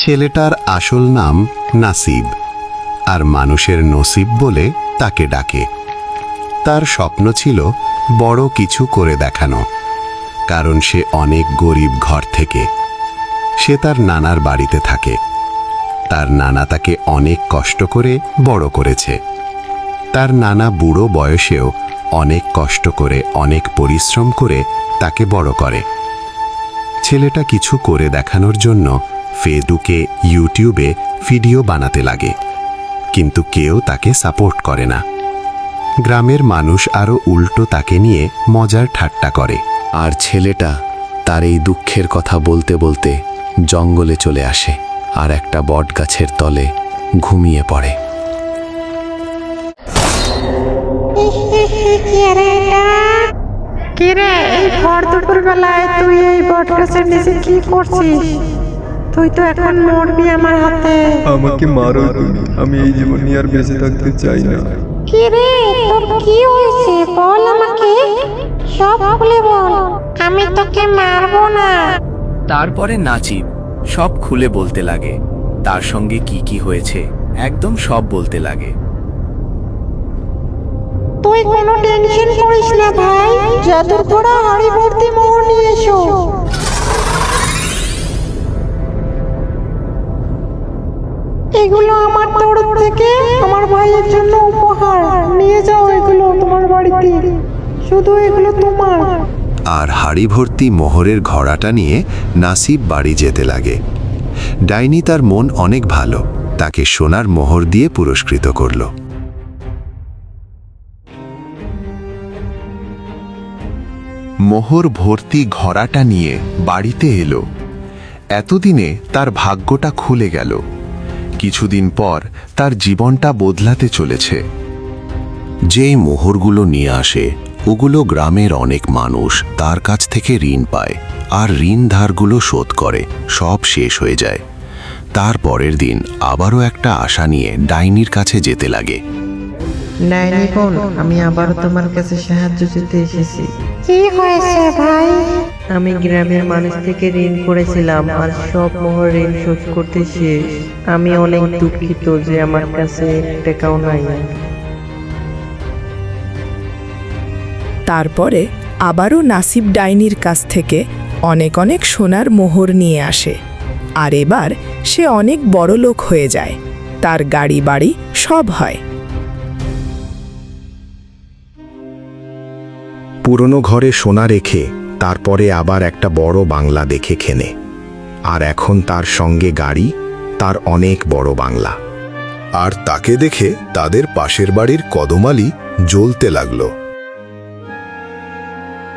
ছেলেটার আসল নাম নাসিব, আর মানুষের নসিব বলে তাকে ডাকে। তার স্বপ্ন ছিল বড় কিছু করে দেখানো, কারণ সে অনেক গরিব ঘর থেকে। সে তার নানার বাড়িতে থাকে। তার নানা তাকে অনেক কষ্ট করে বড় করেছে। তার নানা বুড়ো বয়সেও অনেক কষ্ট করে, অনেক পরিশ্রম করে তাকে বড় করে। ছেলেটা কিছু করে দেখানোর জন্য ফেসবুকে, ইউটিউবে ভিডিও বানাতে লাগে, কিন্তু কেউ তাকে সাপোর্ট করে না। গ্রামের মানুষ আরও উল্টো তাকে নিয়ে মজার ঠাট্টা করে। আর ছেলেটা তার এই দুঃখের কথা বলতে বলতে জঙ্গলে চলে আসে আর একটা বটগাছের তলে ঘুমিয়ে পড়ে। কিরে, এই ভর দুপুর বেলায় তুই এই বটগাছের নিচে কি করছিস? তুই তো এখন মরবি আমার হাতে। আমাকে মারো তুমি, আমি এই জীবন নিয়ে আর বেঁচে থাকতে চাই না। কিরে, তোর কি হয়েছে বল আমাকে, সব খুলে বল, আমি তোকে মারবো না। তারপরে নাচিব সব খুলে বলতে লাগে, তার সঙ্গে কি কি হয়েছে একদম সব বলতে লাগে। তুই কোনো টেনশন করিস না ভাই, জাদুর করা হাড়ি ভর্তি মোহর নিয়ে এসো। এগুলো আমার তরফ থেকে আমার ভাইয়ের জন্য উপহার, নিয়ে যাও এগুলো তোমার বাড়িতে, শুধু এগুলো তোমার। আর হাড়ি ভর্তি মোহরের ঘড়াটা নিয়ে নাসিব বাড়ি যেতে লাগে। ডাইনি তার মন অনেক ভালো, তাকে সোনার মোহর দিয়ে পুরস্কৃত করল। মোহর ভর্তি ঘড়াটা নিয়ে বাড়িতে এলো। এতদিনে তার ভাগ্যটা খুলে গেল। কিছুদিন পর তার জীবনটা বদলাতে চলেছে। যেই মোহরগুলো নিয়ে আসে, ওগুলো গ্রামের অনেক মানুষ তার কাছ থেকে ঋণ পায়, আর ঋণ ধারগুলো শোধ করে। সব শেষ হয়ে যায়। তার পরের দিন আবারও একটা আশা নিয়ে ডাইনির কাছে যেতে লাগে। ডাইনি বোন, আমি আবারও তোমার কাছে সাহায্য চেতে এসেছি। কি হয়েছে ভাই? আমি গ্রামের মানুষ থেকে ঋণ করেছিলাম, আর সব মোহর ঋণ শোধ করতে শেষ। আমি অনেক দুঃখিত যে আমার কাছে টাকাও নাই। তারপরে আবারও নাসিব ডাইনির কাছ থেকে অনেক অনেক সোনার মোহর নিয়ে আসে, আর এবার সে অনেক বড় লোক হয়ে যায়। তার গাড়ি বাড়ি সব হয়। পুরনো ঘরে সোনা রেখে তারপরে আবার একটা বড় বাংলা দেখে কেনে। আর এখন তার সঙ্গে গাড়ি, তার অনেক বড় বাংলা। আর তাকে দেখে তাদের পাশের বাড়ির কদমালি জ্বলতে লাগলো।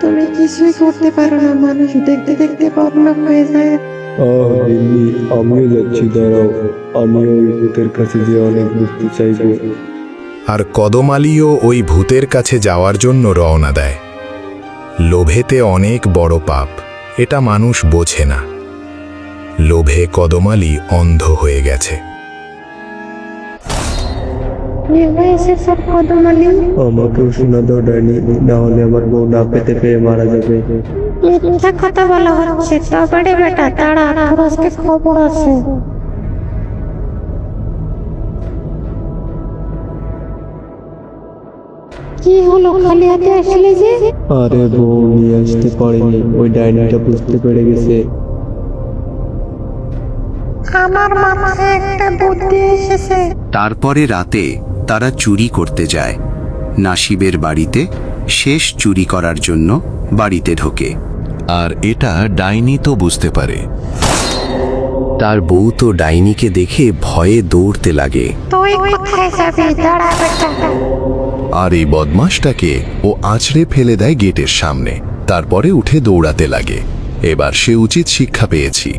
তুমি কিছুই করতে পারো না, মানুষ দেখতে দেখতে বদনাম হয়ে যায়। আমিও যাচ্ছি, দাঁড়াও, আমিও ওই ভূতের কাছে গিয়ে অনেক বুঝতে চাইবো। আর কদমালিও ওই ভূতের কাছে যাওয়ার জন্য রওনা দেয়। লোভেতে অনেক বড় পাপ, এটা মানুষ বোঝে না। লোভে কদমালি অন্ধ হয়ে গেছে। কি হয়েছে সব কদমালি? আমাকেও শোনা দাও ডাইনি, না হলে আমার বউ না পেতে পেয়ে মারা যাবে। মিথ্যা কথা বলা হচ্ছে। তবে বেটা তারা, তোর আজকে খবর আছে। কি হলো, খালি হাতে আসলে যে? আরে বউ নিয়ে আসতে পারিনি, ওই ডাইনিটা বুঝতে পেরে গেছে। আমার মাথায় একটা বুদ্ধি এসেছে। তারপরে রাতে তারা চুরি করতে যায়। নাসিবের বাড়িতে শেষ চুরি করার জন্য বাড়িতে ঢোকে। আর এটা ডাইনি তো বুঝতে পারে। তার বউ তো ডাইনিকে দেখে ভয়ে দৌড়তে লাগে। তুই কোথায় যাবি? দাঁড়া বেটা। আর এই বদমাশটাকে ও আছড়ে ফেলে দেয় গেটের সামনে। তারপরে উঠে দৌড়াতে লাগে। এবার সে উচিত শিক্ষা পেয়েছি।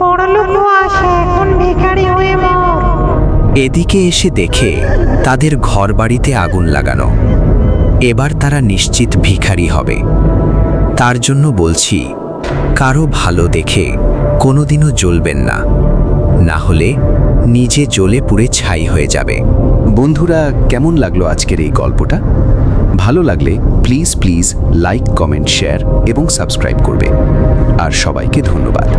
বড় লোক আসে, এখন ভিখারি হয়ে মর। এদিকে এসে দেখে তাদের ঘরবাড়িতে আগুন লাগানো। এবার তারা নিশ্চিত ভিখারি হবে। তার জন্য বলছি, কারো ভালো দেখে কোনোদিনও জ্বলবেন না, না হলে নিজে জ্বলে পুড়ে ছাই হয়ে যাবে। বন্ধুরা, কেমন লাগলো আজকের এই গল্পটা? ভালো লাগলে প্লিজ লাইক, কমেন্ট, শেয়ার এবং সাবস্ক্রাইব করবে। আর সবাইকে ধন্যবাদ।